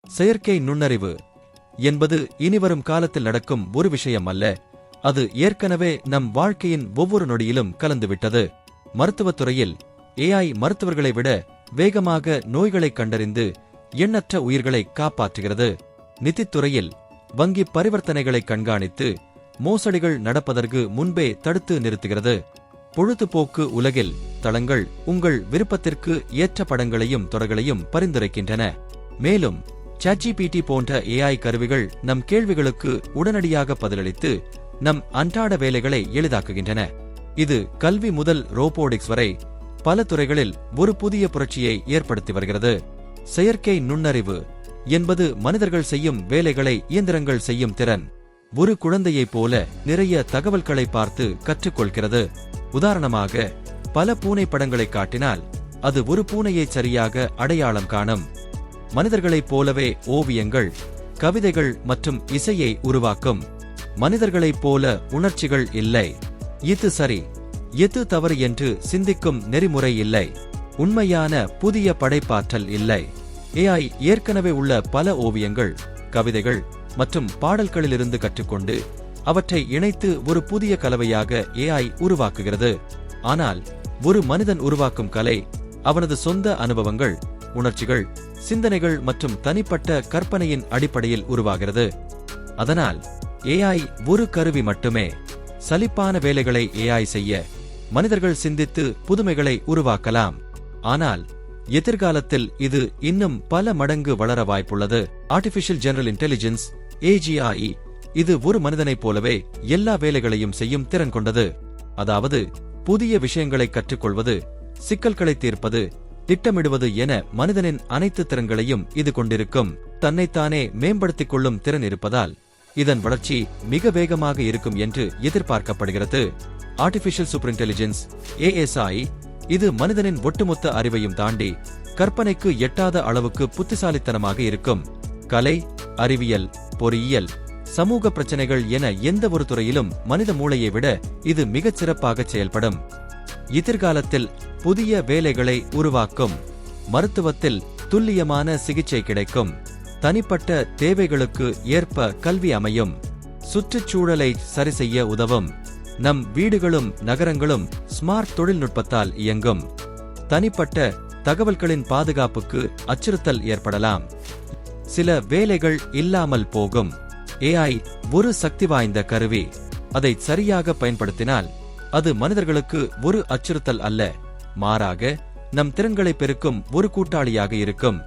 செயற்கை நுண்ணறிவு என்பது இனிவரும் காலத்தில் நடக்கும் ஒரு விஷயம் அல்ல, அது ஏற்கனவே நம் வாழ்க்கையின் ஒவ்வொரு நொடியிலும் கலந்துவிட்டது. மருத்துவத்துறையில் AI மருத்துவர்களை விட வேகமாக நோய்களை கண்டறிந்து எண்ணற்ற உயிர்களை காப்பாற்றுகிறது. நிதித்துறையில் வங்கி பரிவர்த்தனைகளை கண்காணித்து மோசடிகள் நடப்பதற்கு முன்பே தடுத்து நிறுத்துகிறது. பொழுதுபோக்கு உலகில் தளங்கள் உங்கள் விருப்பத்திற்கு ஏற்ற படங்களையும் தொடர்களையும் பரிந்துரைக்கின்றன. மேலும் ChatGPT போன்ற AI கருவிகள் நம் கேள்விகளுக்கு உடனடியாக பதிலளித்து நம் அன்றாட வேலைகளை எளிதாக்குகின்றன. இது கல்வி முதல் ரோபோடிக்ஸ் வரை பல துறைகளில் ஒரு புதிய புரட்சியை ஏற்படுத்தி வருகிறது. செயற்கை நுண்ணறிவு என்பது மனிதர்கள் செய்யும் வேலைகளை இயந்திரங்கள் செய்யும் திறன். ஒரு குழந்தையைப் போல நிறைய தகவல்களை பார்த்து கற்றுக்கொள்கிறது. உதாரணமாக, பல பூனை படங்களை காட்டினால் அது ஒரு பூனையை சரியாக அடையாளம் காணும். மனிதர்களைப் போலவே ஓவியங்கள், கவிதைகள் மற்றும் இசையை உருவாக்கும். மனிதர்களைப் போல உணர்ச்சிகள் இல்லை. இது சரி, எது தவறு என்று சிந்திக்கும் நெறிமுறை இல்லை. உண்மையான புதிய படைப்பாற்றல் இல்லை. AI ஏற்கனவே உள்ள பல ஓவியங்கள், கவிதைகள் மற்றும் பாடல்களிலிருந்து கற்றுக்கொண்டு அவற்றை இணைத்து ஒரு புதிய கலவையாக AI உருவாக்குகிறது. ஆனால் ஒரு மனிதன் உருவாக்கும் கலை அவனது சொந்த அனுபவங்கள், உணர்ச்சிகள், சிந்தனைகள் மற்றும் தனிப்பட்ட கற்பனையின் அடிப்படையில் உருவாகிறது. அதனால் AI ஒரு கருவி மட்டுமே. சலிப்பான வேலைகளை AI செய்ய மனிதர்கள் சிந்தித்து புதுமைகளை உருவாக்கலாம். ஆனால் எதிர்காலத்தில் இது இன்னும் பல மடங்கு வளர வாய்ப்புள்ளது. ஆர்டிபிஷியல் ஜெனரல் இன்டெலிஜென்ஸ் AGI இது ஒரு மனிதனைப் போலவே எல்லா வேலைகளையும் செய்யும் திறன் கொண்டது. அதாவது புதிய விஷயங்களை கற்றுக்கொள்வது, சிக்கல்களை தீர்ப்பது, திட்டமிடுவது என மனிதனின் அனைத்து திறன்களையும் இது கொண்டிருக்கும். தன்னைத்தானே மேம்படுத்திக் கொள்ளும் திறன் இருப்பதால் இதன் வளர்ச்சி மிக வேகமாக இருக்கும் என்று எதிர்பார்க்கப்படுகிறது. ஆர்டிபிஷியல் சூப்பர் இன்டெலிஜென்ஸ் ASI இது மனிதனின் ஒட்டுமொத்த அறிவையும் தாண்டி கற்பனைக்கு எட்டாத அளவுக்கு புத்திசாலித்தனமாக இருக்கும். கலை, அறிவியல், பொறியியல், சமூக பிரச்சனைகள் என எந்த ஒரு துறையிலும் மனித மூளையை விட இது மிகச் சிறப்பாக செயல்படும். எதிர்காலத்தில் புதிய வேலைகளை உருவாக்கும். மருத்துவத்தில் துல்லியமான சிகிச்சை கிடைக்கும். தனிப்பட்ட தேவைகளுக்கு ஏற்ப கல்வி அமையும். சுற்றுச்சூழலை சரிசெய்ய உதவும். நம் வீடுகளும் நகரங்களும் ஸ்மார்ட் தொழில்நுட்பத்தால் இயங்கும். தனிப்பட்ட தகவல்களின் பாதுகாப்புக்கு அச்சுறுத்தல் ஏற்படலாம். சில வேலைகள் இல்லாமல் போகும். AI ஒரு சக்தி வாய்ந்த கருவி. அதை சரியாக பயன்படுத்தினால் அது மனிதர்களுக்கு ஒரு அச்சுறுத்தல் அல்ல, மாறாக நம் திறன்களை பெருக்கும் ஒரு கூட்டாளியாக இருக்கும்.